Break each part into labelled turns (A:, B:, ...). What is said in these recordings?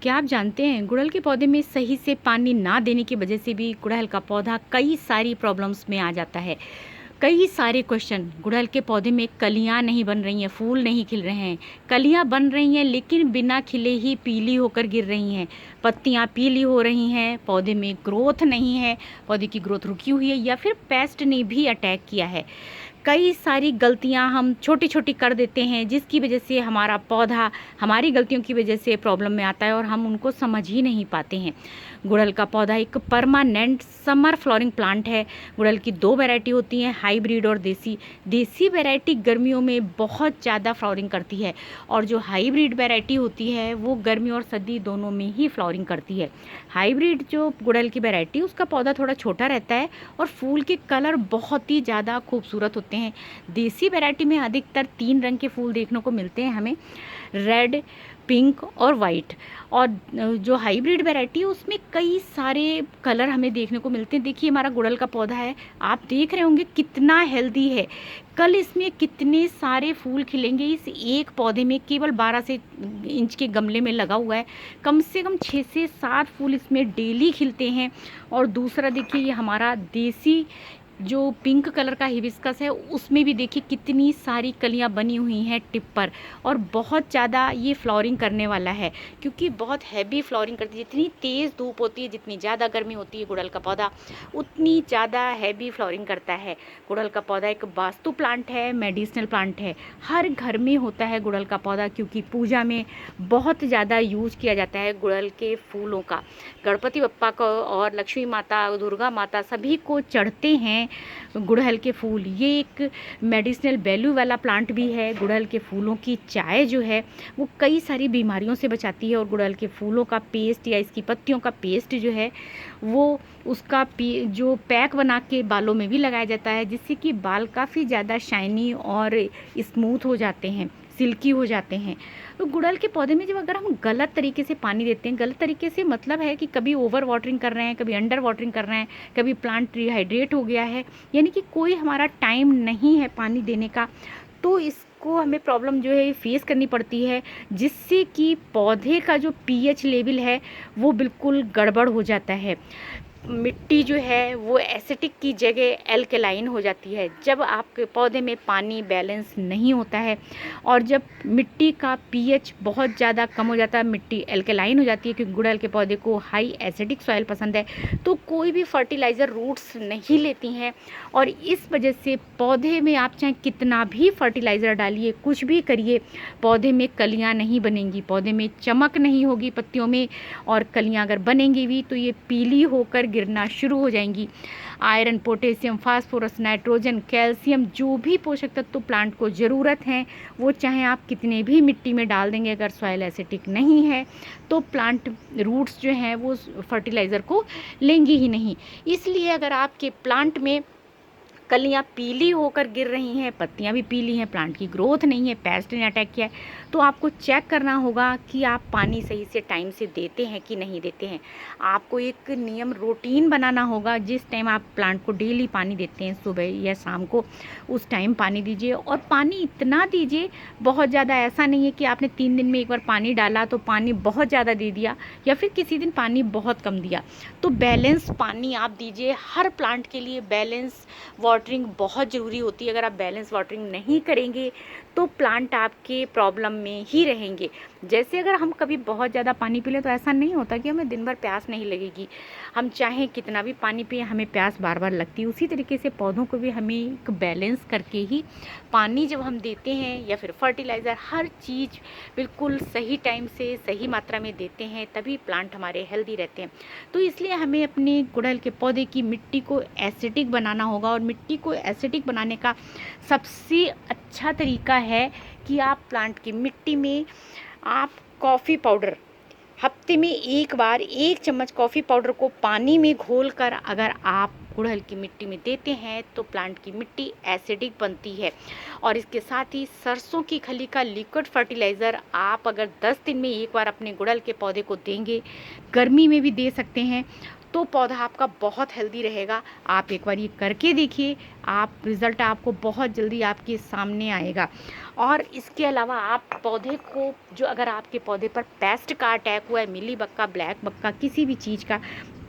A: क्या आप जानते हैं गुड़हल के पौधे में सही से पानी ना देने की वजह से भी गुड़हल का पौधा कई सारी प्रॉब्लम्स में आ जाता है। कई सारे क्वेश्चन, गुड़हल के पौधे में कलियां नहीं बन रही हैं, फूल नहीं खिल रहे हैं, कलियां बन रही हैं लेकिन बिना खिले ही पीली होकर गिर रही हैं, पत्तियां पीली हो रही हैं, पौधे में ग्रोथ नहीं है, पौधे की ग्रोथ रुकी हुई है या फिर पेस्ट ने भी अटैक किया है। कई सारी गलतियां हम छोटी छोटी कर देते हैं जिसकी वजह से हमारा पौधा हमारी गलतियों की वजह से प्रॉब्लम में आता है और हम उनको समझ ही नहीं पाते हैं। गुड़हल का पौधा एक परमानेंट समर फ्लोरिंग प्लांट है। गुड़हल की दो वैरायटी होती हैं, हाइब्रिड और देसी। देसी वैरायटी गर्मियों में बहुत ज़्यादा फ्लावरिंग करती है और जो हाइब्रिड वैरायटी होती है वो गर्मी और सर्दी दोनों में ही फ्लावरिंग करती है। हाइब्रिड जो गुड़हल की वैरायटी, उसका पौधा थोड़ा छोटा रहता है और फूल के कलर बहुत ही ज़्यादा खूबसूरत होते हैं। देसी वैरायटी में अधिकतर 3 रंग के फूल देखने को मिलते हैं हमें, रेड, पिंक और वाइट। और जो हाइब्रिड वैरायटी है उसमें कई सारे कलर हमें देखने को मिलते हैं। देखिए हमारा गुड़हल का पौधा है, आप देख रहे होंगे कितना हेल्दी है। कल इसमें कितने सारे फूल खिलेंगे। इस एक पौधे में केवल 12 से इंच के गमले में लगा हुआ है, कम से कम 6 से 7 फूल इसमें डेली खिलते हैं। और दूसरा देखिए ये हमारा देसी जो पिंक कलर का हिबिस्कस है उसमें भी देखिए कितनी सारी कलियां बनी हुई हैं टिप पर, और बहुत ज़्यादा ये फ्लावरिंग करने वाला है क्योंकि बहुत हैवी फ्लावरिंग करती है। जितनी तेज़ धूप होती है, जितनी ज़्यादा गर्मी होती है गुड़हल का पौधा उतनी ज़्यादा हैवी फ्लावरिंग करता है। गुड़हल का पौधा एक वास्तु प्लांट है, मेडिसिनल प्लांट है। हर घर में होता है गुड़हल का पौधा क्योंकि पूजा में बहुत ज़्यादा यूज़ किया जाता है गुड़हल के फूलों का। गणपति बप्पा को और लक्ष्मी माता, दुर्गा माता सभी को चढ़ते हैं गुड़हल के फूल। ये एक मेडिसिनल वैल्यू वाला प्लांट भी है। गुड़हल के फूलों की चाय जो है वो कई सारी बीमारियों से बचाती है और गुड़हल के फूलों का पेस्ट या इसकी पत्तियों का पेस्ट जो है वो उसका जो पैक बना के बालों में भी लगाया जाता है जिससे कि बाल काफ़ी ज़्यादा शाइनी और स्मूथ हो जाते हैं, सिल्की हो जाते हैं। तो गुड़हल के पौधे में जब अगर हम गलत तरीके से पानी देते हैं, गलत तरीके से मतलब है कि कभी ओवर वाटरिंग कर रहे हैं, कभी अंडर वाटरिंग कर रहे हैं, कभी प्लांट डिहाइड्रेट हो गया है, यानी कि कोई हमारा टाइम नहीं है पानी देने का, तो इसको हमें प्रॉब्लम जो है फेस करनी पड़ती है जिससे कि पौधे का जो पीएच लेवल है वो बिल्कुल गड़बड़ हो जाता है। मिट्टी जो है वो एसिडिक की जगह एल्कलाइन हो जाती है जब आपके पौधे में पानी बैलेंस नहीं होता है। और जब मिट्टी का पीएच बहुत ज़्यादा कम हो जाता है, मिट्टी एल्कलाइन हो जाती है क्योंकि गुड़हल के पौधे को हाई एसिडिक सॉइल पसंद है, तो कोई भी फर्टिलाइज़र रूट्स नहीं लेती हैं। और इस वजह से पौधे में आप चाहे कितना भी फर्टिलाइज़र डालिए, कुछ भी करिए, पौधे में कलियाँ नहीं बनेंगी, पौधे में चमक नहीं होगी पत्तियों में, और कलियाँ अगर बनेंगी भी तो ये पीली होकर गिरना शुरू हो जाएंगी। Iron, potassium, phosphorus, nitrogen, calcium, जो भी पोषक तत्व प्लांट को ज़रूरत हैं वो चाहे आप कितने भी मिट्टी में डाल देंगे, अगर सॉइल एसिडिक नहीं है तो प्लांट रूट्स जो हैं वो फर्टिलाइज़र को लेंगी ही नहीं। इसलिए अगर आपके प्लांट में कलियाँ पीली होकर गिर रही हैं, पत्तियाँ भी पीली हैं, प्लांट की ग्रोथ नहीं है, पेस्ट ने अटैक किया है, तो आपको चेक करना होगा कि आप पानी सही से टाइम से देते हैं कि नहीं देते हैं। आपको एक नियम रूटीन बनाना होगा। जिस टाइम आप प्लांट को डेली पानी देते हैं, सुबह या शाम को, उस टाइम पानी दीजिए। और पानी इतना दीजिए, बहुत ज़्यादा ऐसा नहीं है कि आपने 3 दिन में एक बार पानी डाला तो पानी बहुत ज़्यादा दे दिया या फिर किसी दिन पानी बहुत कम दिया। तो बैलेंस पानी आप दीजिए। हर प्लांट के लिए बैलेंस वाटरिंग बहुत ज़रूरी होती है। अगर आप बैलेंस वाटरिंग नहीं करेंगे तो प्लांट आपके प्रॉब्लम में ही रहेंगे। जैसे अगर हम कभी बहुत ज़्यादा पानी पी लें तो ऐसा नहीं होता कि हमें दिन भर प्यास नहीं लगेगी, हम चाहे कितना भी पानी पिए हमें प्यास बार बार लगती है। उसी तरीके से पौधों को भी हमें एक बैलेंस करके ही पानी जब हम देते हैं या फिर फर्टिलाइज़र, हर चीज़ बिल्कुल सही टाइम से सही मात्रा में देते हैं, तभी प्लांट हमारे हेल्दी रहते हैं। तो इसलिए हमें अपने गुड़हल के पौधे की मिट्टी को एसिडिक बनाना होगा। और मिट्टी को एसिडिक बनाने का सबसे अच्छा तरीका है कि आप प्लांट की मिट्टी में आप कॉफ़ी पाउडर हफ्ते में एक बार 1 चम्मच कॉफ़ी पाउडर को पानी में घोलकर अगर आप गुड़हल की मिट्टी में देते हैं तो प्लांट की मिट्टी एसिडिक बनती है। और इसके साथ ही सरसों की खली का लिक्विड फर्टिलाइज़र आप अगर 10 दिन में एक बार अपने गुड़हल के पौधे को देंगे, गर्मी में भी दे सकते हैं, तो पौधा आपका बहुत हेल्दी रहेगा। आप एक बार ये करके देखिए, आप रिज़ल्ट आपको बहुत जल्दी आपके सामने आएगा। और इसके अलावा आप पौधे को, जो अगर आपके पौधे पर पेस्ट का अटैक हुआ है, मिलीबग, ब्लैक बग, किसी भी चीज़ का,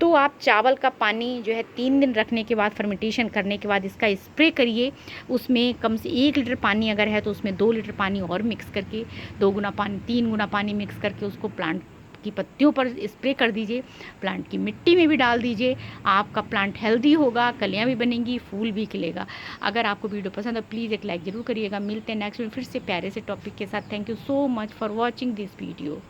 A: तो आप चावल का पानी जो है 3 दिन रखने के बाद, फर्मेंटेशन करने के बाद इसका स्प्रे करिए। उसमें कम से 1 लीटर पानी अगर है तो उसमें 2 लीटर पानी और मिक्स करके, 2 गुना पानी, 3 गुना पानी मिक्स करके उसको प्लांट की पत्तियों पर स्प्रे कर दीजिए। प्लांट की मिट्टी में भी डाल दीजिए। आपका प्लांट हेल्दी होगा, कलियाँ भी बनेंगी, फूल भी खिलेगा। अगर आपको वीडियो पसंद है प्लीज़ एक लाइक ज़रूर करिएगा। मिलते हैं नेक्स्ट में फिर से प्यारे से टॉपिक के साथ। Thank you so much for watching this video.